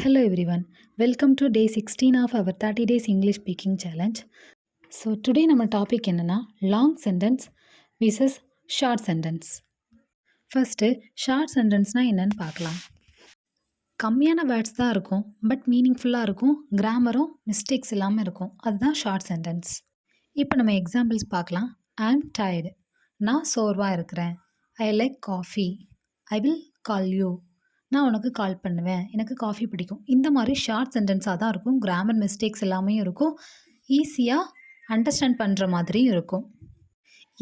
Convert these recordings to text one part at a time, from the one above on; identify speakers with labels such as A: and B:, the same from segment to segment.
A: Hello everyone, welcome to day 16 of our 30 days English speaking challenge. So today நம்ம டாபிக் என்னன்னா long sentence versus short sentence. First short சென்டென்ஸ்னால் என்னன்னு பார்க்கலாம். கம்மியான வேர்ட்ஸ் தான் இருக்கும், பட் மீனிங்ஃபுல்லாக இருக்கும், கிராமரும் மிஸ்டேக்ஸ் இல்லாமல் இருக்கும். அதுதான் ஷார்ட் சென்டென்ஸ். இப்போ நம்ம எக்ஸாம்பிள்ஸ் பார்க்கலாம். ஐ ஆம் டயர்டு, நான் சோர்வாக இருக்கிறேன். ஐ like coffee, I will call you, நான் உனக்கு கால் பண்ணுவேன், எனக்கு காஃபி பிடிக்கும். இந்த மாதிரி ஷார்ட் சென்டென்ஸாக தான் இருக்கும், கிராமர் மிஸ்டேக்ஸ் எல்லாமே இருக்கும், ஈஸியாக அண்டர்ஸ்டாண்ட் பண்ணுற மாதிரியும் இருக்கும்.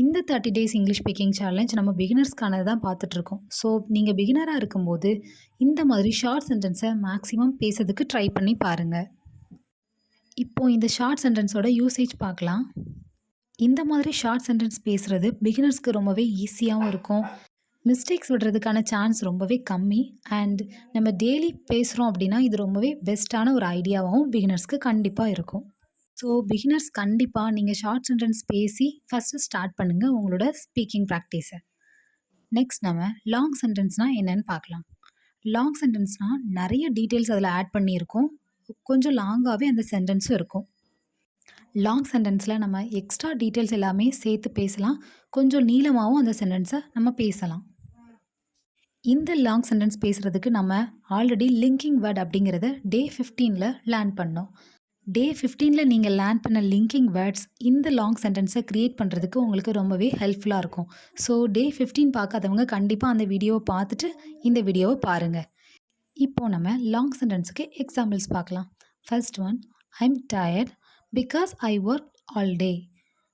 A: இந்த 30 டேஸ் இங்கிலீஷ் ஸ்பீக்கிங் சேலஞ்ச் நம்ம பிகினர்ஸ்க்கானது தான் பார்த்துட்ருக்கோம். ஸோ நீங்கள் பிகினராக இருக்கும்போது இந்த மாதிரி ஷார்ட் சென்டென்ஸை மேக்ஸிமம் பேசுறதுக்கு ட்ரை பண்ணி பாருங்கள். இப்போது இந்த ஷார்ட் சென்டென்ஸோட யூசேஜ் பார்க்கலாம். இந்த மாதிரி ஷார்ட் சென்டென்ஸ் பேசுகிறது பிகினர்ஸ்க்கு ரொம்பவே ஈஸியாகவும் இருக்கும், மிஸ்டேக்ஸ் விடுறதுக்கான சான்ஸ் ரொம்பவே கம்மி. அண்ட் நம்ம டெய்லி பேசுகிறோம் அப்படின்னா இது ரொம்பவே பெஸ்ட்டான ஒரு ஐடியாவாகவும் பிகினர்ஸ்க்கு கண்டிப்பாக இருக்கும். ஸோ பிகினர்ஸ் கண்டிப்பாக நீங்கள் ஷார்ட் சென்டென்ஸ் பேசி ஃபஸ்ட்டு ஸ்டார்ட் பண்ணுங்கள் உங்களோட ஸ்பீக்கிங் ப்ராக்டிஸை. நெக்ஸ்ட் நம்ம லாங் சென்டென்ஸ்னால் என்னென்னு பார்க்கலாம். லாங் சென்டென்ஸ்னால் நிறைய டீட்டெயில்ஸ் அதில் ஆட் பண்ணியிருக்கோம், கொஞ்சம் லாங்காகவே அந்த சென்டென்ஸும் இருக்கும். லாங் சென்டென்ஸில் நம்ம எக்ஸ்ட்ரா டீட்டெயில்ஸ் எல்லாமே சேர்த்து பேசலாம், கொஞ்சம் நீளமாகவும் அந்த சென்டென்ஸை நம்ம பேசலாம். இந்த லாங் சென்டென்ஸ் பேசுகிறதுக்கு நம்ம ஆல்ரெடி லிங்கிங் வேர்ட் அப்படிங்கிறத டே 15ல் லேர்ன் பண்ணோம். டே 15ல் நீங்கள் லேர்ன் பண்ண லிங்கிங் வேர்ட்ஸ் இந்த லாங் சென்டென்ஸை க்ரியேட் பண்ணுறதுக்கு உங்களுக்கு ரொம்பவே ஹெல்ப்ஃபுல்லாக இருக்கும். ஸோ டே 15 பார்க்காதவங்க கண்டிப்பாக அந்த வீடியோவை பார்த்துட்டு இந்த வீடியோவை பாருங்கள். இப்போது நம்ம லாங் சென்டென்ஸுக்கு எக்ஸாம்பிள்ஸ் பார்க்கலாம். First one, I am tired because I work all day.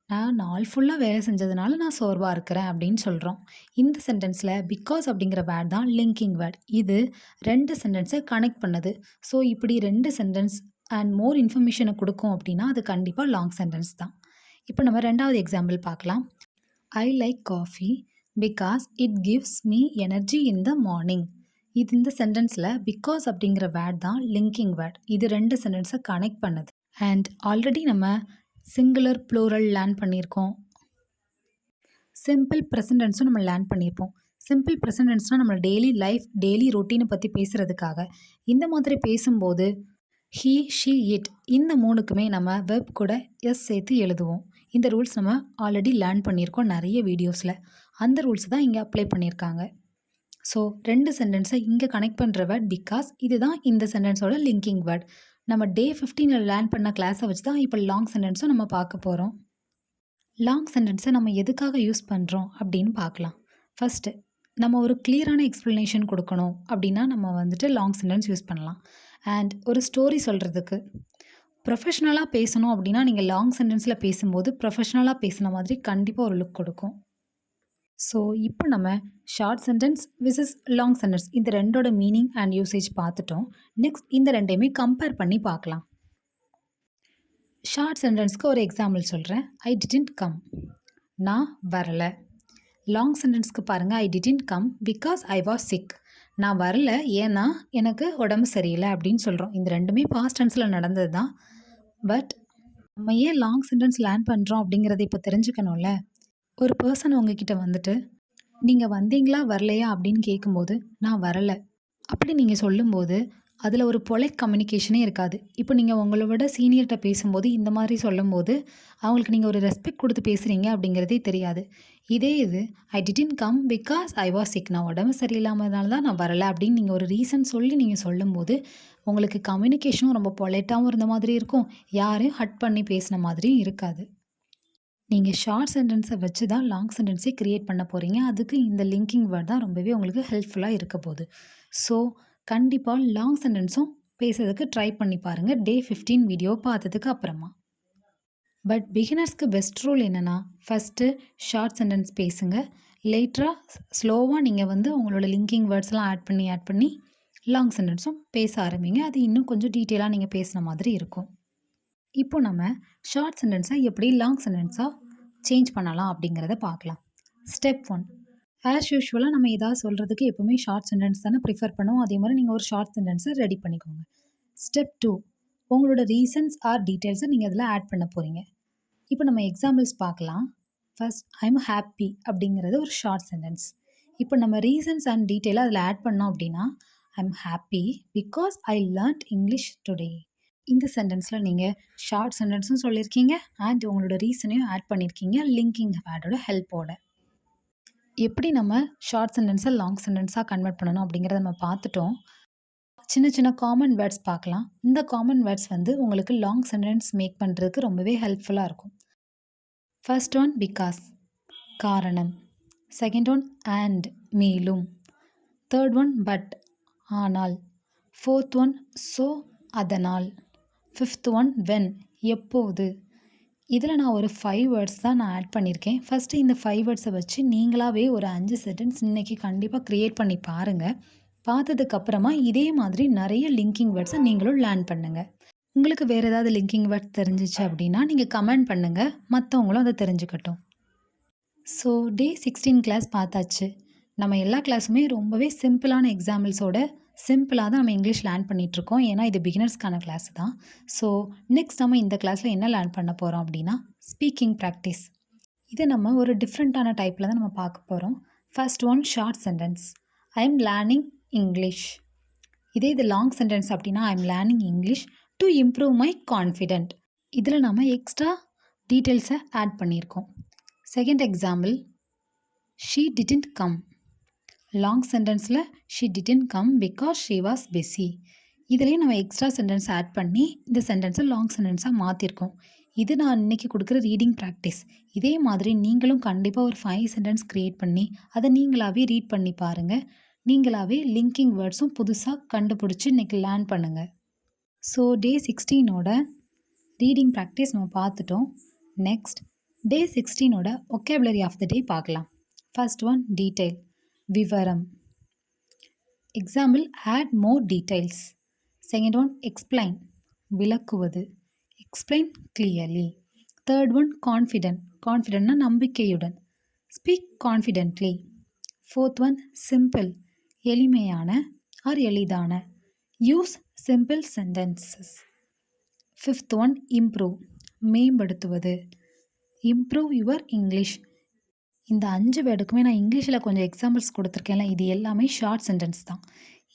A: நான் நாள் ஃபுல்லாக வேலை செஞ்சதுனால நான் சோர்வாக இருக்கிறேன் அப்படின்னு சொல்கிறோம். இந்த சென்டென்ஸில் பிகாஸ் அப்படிங்கிற வேர்ட் தான் லிங்கிங் வேர்ட். இது 2 சென்டென்ஸை கனெக்ட் பண்ணுது. ஸோ இப்படி 2 சென்டென்ஸ் அண்ட் மோர் இன்ஃபர்மேஷனை கொடுக்கும் அப்படின்னா அது கண்டிப்பாக லாங் சென்டென்ஸ் தான். இப்போ நம்ம 2வது எக்ஸாம்பிள் பார்க்கலாம். ஐ like coffee because it gives me energy in the morning. இது இந்த சென்டென்ஸில் பிகாஸ் அப்படிங்கிற வேர்ட் தான் லிங்கிங் வேர்ட். இது 2 சென்டென்ஸை கனெக்ட் பண்ணுது. அண்ட் ஆல்ரெடி நம்ம சிங்குலர் ப்ளூரல் லேர்ன் பண்ணியிருக்கோம், சிம்பிள் ப்ரெசன்டென்ஸும் நம்ம லேர்ன் பண்ணியிருப்போம். சிம்பிள் ப்ரெசன்டென்ஸ்னால் நம்ம டெய்லி லைஃப் டெய்லி ரொட்டீனை பற்றி பேசுகிறதுக்காக. இந்த மாதிரி பேசும்போது ஹீ, ஷீ, இட் இந்த 3க்குமே நம்ம வெர்ப் கூட எஸ் சேர்த்து எழுதுவோம். இந்த ரூல்ஸ் நம்ம ஆல்ரெடி லேர்ன் பண்ணியிருக்கோம் நிறைய வீடியோஸில். அந்த ரூல்ஸ் தான் இங்கே அப்ளை பண்ணியிருக்காங்க. ஸோ 2 சென்டென்ஸை இங்கே கனெக்ட் பண்ணுற வேர்ட் பிகாஸ், இதுதான் இந்த சென்டென்ஸோட லிங்கிங் வேர்ட். நம்ம டே 15ல் லேர்ன் பண்ண கிளாஸை வச்சு தான் இப்போ லாங் சென்டென்ஸும் நம்ம பார்க்க போகிறோம். லாங் சென்டென்ஸை நம்ம எதுக்காக யூஸ் பண்ணுறோம் அப்படின்னு பார்க்கலாம். ஃபஸ்ட்டு, நம்ம ஒரு கிளியரான எக்ஸ்ப்ளனேஷன் கொடுக்கணும் அப்படின்னா நம்ம வந்துட்டு லாங் சென்டென்ஸ் யூஸ் பண்ணலாம். அண்ட் ஒரு ஸ்டோரி சொல்கிறதுக்கு, ப்ரொஃபஷ்னலாக பேசணும் அப்படின்னா நீங்கள் லாங் சென்டென்ஸில் பேசும்போது ப்ரொஃபஷ்னலாக பேசின மாதிரி கண்டிப்பாக ஒரு லுக் கொடுக்கும். ஸோ இப்போ நம்ம short sentence versus long sentence இந்த 2ஓட மீனிங் அண்ட் யூசேஜ் பார்த்துட்டோம். நெக்ஸ்ட் இந்த 2யுமே கம்பேர் பண்ணி பார்க்கலாம். ஷார்ட் சென்டென்ஸ்க்கு ஒரு எக்ஸாம்பிள் சொல்கிறேன். ஐ டிடன்ட் கம், நான் வரலை. லாங் சென்டென்ஸ்க்கு பாருங்கள், I didn't come because I was sick. நான் வரல ஏன்னா எனக்கு உடம்பு சரியில்லை அப்படின்னு சொல்கிறோம். இந்த 2மே பாஸ்ட் டென்ஸில் நடந்தது தான். பட் நம்ம ஏன் லாங் சென்டென்ஸ் லேர்ன் பண்ணுறோம் அப்படிங்கிறத இப்போ தெரிஞ்சுக்கணும்ல. ஒரு பர்சன் உங்ககிட்ட வந்துட்டு நீங்கள் வந்தீங்களா வரலையா அப்படின்னு கேட்கும்போது நான் வரலை அப்படி நீங்கள் சொல்லும்போது அதில் ஒரு பொலைட் கம்யூனிகேஷனே இருக்காது. இப்போ நீங்கள் உங்களோட சீனியர்கிட்ட பேசும்போது இந்த மாதிரி சொல்லும்போது அவங்களுக்கு நீங்கள் ஒரு ரெஸ்பெக்ட் கொடுத்து பேசுகிறீங்க அப்படிங்கிறதே தெரியாது. இதே இது I didn't come because I was sick, நான் உடம்பு சரியில்லாமதுனால தான் நான் வரலை அப்படின்னு நீங்கள் ஒரு ரீசன் சொல்லி நீங்கள் சொல்லும்போது உங்களுக்கு கம்யூனிகேஷனும் ரொம்ப பொலைட்டாகவும் இருந்த மாதிரி இருக்கும், யாரையும் ஹட் பண்ணி பேசின மாதிரியும் இருக்காது. நீங்கள் ஷார்ட் சென்டென்ஸை வச்சு தான் லாங் சென்டென்ஸே க்ரியேட் பண்ண போகிறீங்க. அதுக்கு இந்த லிங்கிங் வேர்ட் தான் ரொம்பவே உங்களுக்கு ஹெல்ப்ஃபுல்லாக இருக்க போகுது. ஸோ கண்டிப்பாக லாங் சென்டென்ஸும் பேசுறதுக்கு ட்ரை பண்ணி பாருங்கள் டே 15 வீடியோ பார்த்ததுக்கு அப்புறமா. பட் பிகினர்ஸ்க்கு பெஸ்ட் ரூல் என்னென்னா, ஃபஸ்ட்டு ஷார்ட் சென்டென்ஸ் பேசுங்க, லேட்டராக ஸ்லோவாக நீங்கள் உங்களோட லிங்கிங் வேர்ட்ஸ்லாம் ஆட் பண்ணி லாங் சென்டென்ஸும் பேச ஆரம்பிங்க. அது இன்னும் கொஞ்சம் டீட்டெயிலாக நீங்கள் பேசுன மாதிரி இருக்கும். இப்போ நம்ம ஷார்ட் சென்டென்ஸை எப்படி லாங் சென்டென்ஸாக சேஞ்ச் பண்ணலாம் அப்படிங்கிறத பார்க்கலாம். ஸ்டெப் 1, ஆஸ் யூஷுவலாக நம்ம ஏதாவது சொல்கிறதுக்கு எப்போவுமே ஷார்ட் சென்டென்ஸ் தானே ப்ரிஃபர் பண்ணுவோம். அதே மாதிரி நீங்கள் ஒரு ஷார்ட் சென்டென்ஸை ரெடி பண்ணிக்கோங்க. ஸ்டெப் 2, உங்களோட ரீசன்ஸ் ஆர் டீட்டெயில்ஸை நீங்கள் அதில் ஆட் பண்ண போகிறீங்க. இப்போ நம்ம எக்ஸாம்பிள்ஸ் பார்க்கலாம். ஃபர்ஸ்ட், ஐ எம் ஹாப்பி அப்படிங்கிறது ஒரு ஷார்ட் சென்டென்ஸ். இப்போ நம்ம ரீசன்ஸ் அண்ட் டீட்டெயிலாக அதில் ஆட் பண்ணோம் அப்படின்னா I'm happy because I learned English today. இந்த சென்டென்ஸில் நீங்கள் ஷார்ட் சென்டென்ஸும் சொல்லியிருக்கீங்க அண்ட் உங்களோட ரீசனையும் ஆட் பண்ணியிருக்கீங்க லிங்கிங் வேர்டோட ஹெல்ப்போட. எப்படி நம்ம ஷார்ட் சென்டென்ஸை லாங் சென்டென்ஸாக கன்வெர்ட் பண்ணணும் அப்படிங்கிறத நம்ம பார்த்துட்டோம். சின்ன சின்ன காமன் வேர்ட்ஸ் பார்க்கலாம். இந்த காமன் வேர்ட்ஸ் வந்து உங்களுக்கு லாங் சென்டென்ஸ் மேக் பண்ணுறதுக்கு ரொம்பவே ஹெல்ப்ஃபுல்லாக இருக்கும். ஃபர்ஸ்ட் ஒன் பிகாஸ், காரணம். செகண்ட் ஒன் அண்ட், மேலும். தேர்ட் ஒன் பட், ஆனால். ஃபோர்த் ஒன் ஸோ, அதனால். ஃபிஃப்த் ஒன் வென், எப்போது. இதில் நான் ஒரு 5 வேர்ட்ஸ் தான் நான் ஆட் பண்ணியிருக்கேன். ஃபஸ்ட்டு இந்த 5 வேர்ட்ஸை வச்சு நீங்களாகவே ஒரு 5 சென்டென்ஸ் இன்றைக்கி கண்டிப்பாக க்ரியேட் பண்ணி பாருங்கள். பார்த்ததுக்கப்புறமா இதே மாதிரி நிறைய லிங்கிங் வேர்ட்ஸை நீங்களும் லேர்ன் பண்ணுங்கள். உங்களுக்கு வேறு ஏதாவது லிங்கிங் வேர்ட்ஸ் தெரிஞ்சிச்சு அப்படின்னா நீங்கள் கமெண்ட் பண்ணுங்கள், மற்றவங்களும் அதை தெரிஞ்சுக்கட்டும். ஸோ டே 16 கிளாஸ் பார்த்தாச்சு. நம்ம எல்லா கிளாஸுமே ரொம்பவே சிம்பிளான எக்ஸாம்பிள்ஸோட சிம்பிளாக தான் நம்ம இங்கிலீஷ் லேர்ன் பண்ணிகிட்ருக்கோம். ஏன்னா இது பிகினர்ஸ்க்கான கிளாஸ் தான். ஸோ நெக்ஸ்ட் நம்ம இந்த கிளாஸில் என்ன லேர்ன் பண்ண போகிறோம் அப்படின்னா ஸ்பீக்கிங் ப்ராக்டிஸ். இதை நம்ம ஒரு டிஃப்ரெண்ட்டான டைப்பில் தான் நம்ம பார்க்க போகிறோம். First one short sentence, I am learning English. இது லாங் சென்டென்ஸ் அப்படின்னா I am learning English to improve my confident. இதில் நம்ம எக்ஸ்ட்ரா டீட்டெயில்ஸை ஆட் பண்ணியிருக்கோம். Second example, she didn't come. Long சென்டென்ஸில் she didn't come because she was busy. இதுலேயே நம்ம extra sentence add பண்ணி இந்த சென்டென்ஸை லாங் சென்டென்ஸாக மாற்றிருக்கோம். இது நான் இன்றைக்கி கொடுக்குற ரீடிங் ப்ராக்டிஸ். இதே மாதிரி நீங்களும் கண்டிப்பாக ஒரு 5 சென்டென்ஸ் க்ரியேட் பண்ணி அதை நீங்களாகவே ரீட் பண்ணி பாருங்கள். நீங்களாகவே லிங்கிங் வேர்ட்ஸும் புதுசாக கண்டுபிடிச்சி இன்றைக்கி லேர்ன் பண்ணுங்கள். ஸோ டே 16ஓட ரீடிங் ப்ராக்டிஸ் நம்ம பார்த்துட்டோம். நெக்ஸ்ட் டே 16ஓட ஒகேபுலரி ஆஃப் த டே பார்க்கலாம். ஃபர்ஸ்ட் ஒன் டீட்டெயில், விவரம். Example, add more details. Second one explain, விளக்குவது. Explain clearly. Third one confident, கான்ஃபிடென்ட்னா நம்பிக்கையுடன். Speak confidently. Fourth one simple, எளிமையான ஆர் எளிதான. Use simple sentences. Fifth one improve, மேம்படுத்துவது. Improve your English. இந்த 5 வேர்டுக்குமே நான் இங்கிலீஷில் கொஞ்சம் எக்ஸாம்பிள்ஸ் கொடுத்துருக்கேன்ல, இது எல்லாமே ஷார்ட் சென்டென்ஸ் தான்.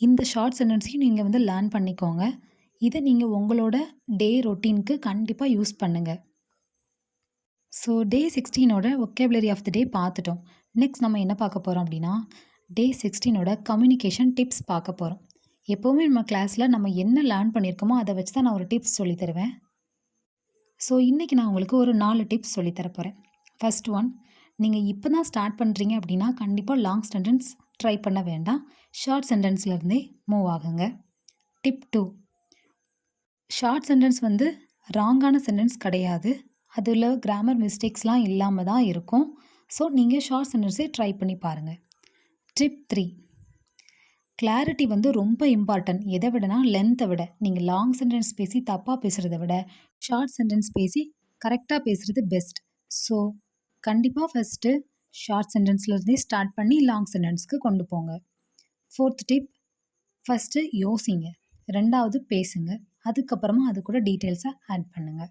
A: இந்த ஷார்ட் சென்டென்ஸையும் நீங்கள் வந்து லேர்ன் பண்ணிக்கோங்க. இதை நீங்கள் உங்களோட டே ரொட்டீனுக்கு கண்டிப்பாக யூஸ் பண்ணுங்கள். ஸோ டே 16ஓட ஒகேபுலரி ஆஃப் த டே பார்த்துட்டோம். நெக்ஸ்ட் நம்ம என்ன பார்க்க போகிறோம் அப்படின்னா டே 16ஓட கம்யூனிகேஷன் டிப்ஸ் பார்க்க போகிறோம். எப்போவுமே நம்ம கிளாஸில் நம்ம என்ன லேர்ன் பண்ணியிருக்கோமோ அதை வச்சு தான் நான் ஒரு டிப்ஸ் சொல்லி தருவேன். ஸோ இன்றைக்கி நான் உங்களுக்கு ஒரு 4 டிப்ஸ் சொல்லித்தர போகிறேன். ஃபர்ஸ்ட் ஒன், நீங்கள் இப்போ தான் ஸ்டார்ட் பண்ணுறீங்க அப்படின்னா கண்டிப்பாக லாங் சென்டென்ஸ் ட்ரை பண்ண வேண்டாம். ஷார்ட் சென்டென்ஸ்லேருந்தே மூவ் ஆகுங்க. டிப் 2, ஷார்ட் சென்டென்ஸ் வந்து ராங்கான சென்டென்ஸ் கிடையாது. அதில் கிராமர் மிஸ்டேக்ஸ்லாம் இல்லாமல் தான் இருக்கும். ஸோ நீங்கள் ஷார்ட் சென்டென்ஸே ட்ரை பண்ணி பாருங்கள். டிப் 3, கிளாரிட்டி வந்து ரொம்ப இம்பார்ட்டன்ட். எதை விடனா லென்த்தை விட. நீங்கள் லாங் சென்டென்ஸ் பேசி தப்பாக பேசுகிறத விட ஷார்ட் சென்டென்ஸ் பேசி கரெக்டாக பேசுகிறது பெஸ்ட். ஸோ கண்டிப்பாக ஃபஸ்ட்டு ஷார்ட் சென்டென்ஸ்லேருந்தே ஸ்டார்ட் பண்ணி லாங் சென்டென்ஸ்க்கு கொண்டு போங்க. ஃபோர்த் டிப், ஃபஸ்ட்டு யோசிங்க, ரெண்டாவது பேசுங்க, அதுக்கப்புறமா அது கூட டீட்டெயில்ஸை ஆட் பண்ணுங்கள்.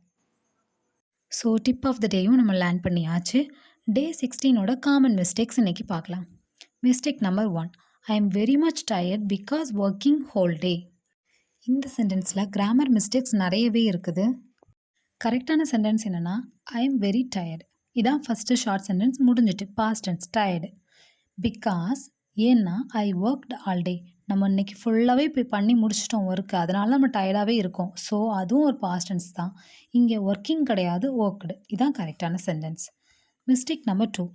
A: ஸோ டிப் ஆஃப் த டேயும் நம்ம லேர்ன் பண்ணியாச்சு. டே 16ஓட காமன் மிஸ்டேக்ஸ் இன்றைக்கி பார்க்கலாம். Mistake number 1, I am very much tired because working whole day. இந்த சென்டென்ஸில் கிராமர் மிஸ்டேக்ஸ் நிறையவே இருக்குது. கரெக்டான சென்டென்ஸ் என்னென்னா ஐ எம் வெரி டயர்ட். இதான் ஃபஸ்ட்டு ஷார்ட் சென்டென்ஸ் முடிஞ்சிட்டு. Past tense tired. பிகாஸ், ஏன்னா ஐ ஒர்க்ட் ஆல் டே. நம்ம இன்றைக்கி ஃபுல்லாகவே இப்போ பண்ணி முடிச்சிட்டோம் ஒர்க்கு, அதனால நம்ம டயர்டாகவே இருக்கோம். ஸோ அதுவும் ஒரு பாஸ்ட் டென்ஸ் தான். இங்கே ஒர்க்கிங் கிடையாது, ஒர்க்டு. இதான் கரெக்டான sentence. Mistake number 2,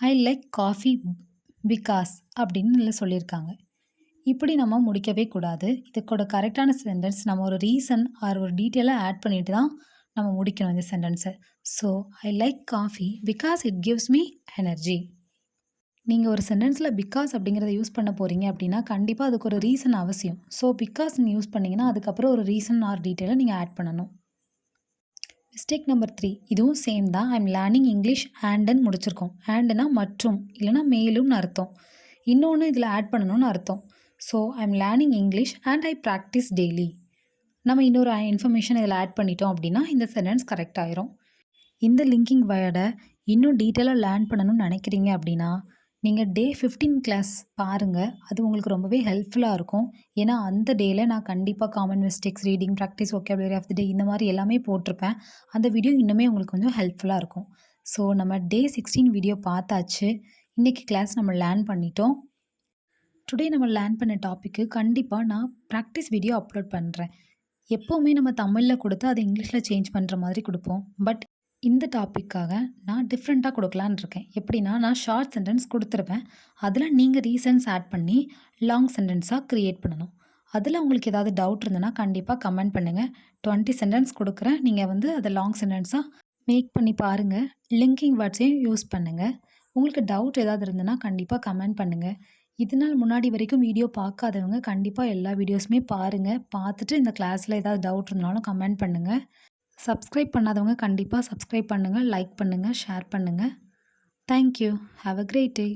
A: I like coffee because அப்படின்னு இல்லை சொல்லியிருக்காங்க. இப்படி நம்ம முடிக்கவே கூடாது. இதுக்கோட கரெக்டான சென்டென்ஸ் நம்ம ஒரு ரீசன் ஆர் ஒரு டீட்டெயிலாக ஆட் பண்ணிட்டு தான் நம்ம முடிக்கணும் இந்த சென்டென்ஸை. So I like coffee because it gives me energy. நீங்கள் ஒரு சென்டென்ஸில் பிகாஸ் அப்படிங்கிறத யூஸ் பண்ண போகிறீங்க அப்படின்னா கண்டிப்பாக அதுக்கு ஒரு ரீசன் அவசியம். ஸோ பிகாஸ்ன்னு யூஸ் பண்ணிங்கன்னா அதுக்கப்புறம் ஒரு ரீசன் ஆர் டீட்டெயிலை நீங்கள் ஆட் பண்ணணும். மிஸ்டேக் நம்பர் 3, இதுவும் சேம் தான். ஐ எம் லேர்னிங் இங்கிலீஷ் அண்டுன்னு முடிச்சிருக்கோம். அண்டுனா மற்றும், இல்லைனா மேலும்னு அர்த்தம். இன்னொன்று இதில் ஆட் பண்ணணும்னு அர்த்தம். So I am learning English and I practice daily. நம்ம இன்னொரு இன்ஃபர்மேஷன் இதில் ஆட் பண்ணிட்டோம் அப்படின்னா இந்த சென்டென்ஸ் கரெக்ட் ஆயிரும். இந்த லிங்கிங் வேர்டை இன்னும் டீட்டெயிலாக லேர்ன் பண்ணணும்னு நினைக்கிறீங்க அப்படின்னா நீங்கள் டே 15 கிளாஸ் பாருங்கள். அது உங்களுக்கு ரொம்பவே ஹெல்ப்ஃபுல்லாக இருக்கும். ஏன்னா அந்த டேயில் நான் கண்டிப்பாக common mistakes, reading practice, vocabulary of the day இந்த மாதிரி எல்லாமே போட்டிருப்பேன். அந்த வீடியோ இன்னுமே உங்களுக்கு கொஞ்சம் ஹெல்ப்ஃபுல்லாக இருக்கும். ஸோ நம்ம டே 16 வீடியோ பார்த்தாச்சு. இன்றைக்கி கிளாஸ் நம்ம லேர்ன் பண்ணிட்டோம். டுடே நம்ம லேர்ன் பண்ண டாப்பிக்கு கண்டிப்பாக நான் ப்ராக்டிஸ் வீடியோ அப்லோட் பண்ணுறேன். எப்போவுமே நம்ம தமிழில் கொடுத்து அதை இங்கிலீஷில் சேஞ்ச் பண்ணுற மாதிரி கொடுப்போம். பட் இந்த டாப்பிக்காக நான் டிஃப்ரெண்ட்டாக கொடுக்கலான்னு இருக்கேன். எப்படின்னா, நான் ஷார்ட் சென்டென்ஸ் கொடுத்துருப்பேன். அதில் நீங்கள் ரீசன்ஸ் ஆட் பண்ணி லாங் சென்டென்ஸாக க்ரியேட் பண்ணணும். அதில் உங்களுக்கு ஏதாவது டவுட் இருந்ததுன்னா கண்டிப்பாக கமெண்ட் பண்ணுங்கள். 20 சென்டென்ஸ் கொடுக்குறேன். நீங்கள் வந்து அதை லாங் சென்டென்ஸாக மேக் பண்ணி பாருங்கள். லிங்கிங் வேர்ட்ஸையும் யூஸ் பண்ணுங்கள். உங்களுக்கு டவுட் ஏதாவது இருந்ததுன்னா கண்டிப்பாக கமெண்ட் பண்ணுங்கள். இது நாள் முன்னாடி வரைக்கும் வீடியோ பார்க்காதவங்க கண்டிப்பாக எல்லா வீடியோஸுமே பாருங்கள். பார்த்துட்டு இந்த கிளாஸில் ஏதாவது டவுட் இருந்தாலும் கமெண்ட் பண்ணுங்கள். சப்ஸ்கிரைப் பண்ணாதவங்க கண்டிப்பாக சப்ஸ்கிரைப் பண்ணுங்கள், லைக் பண்ணுங்கள், ஷேர் பண்ணுங்கள். Thank you. Have a great day.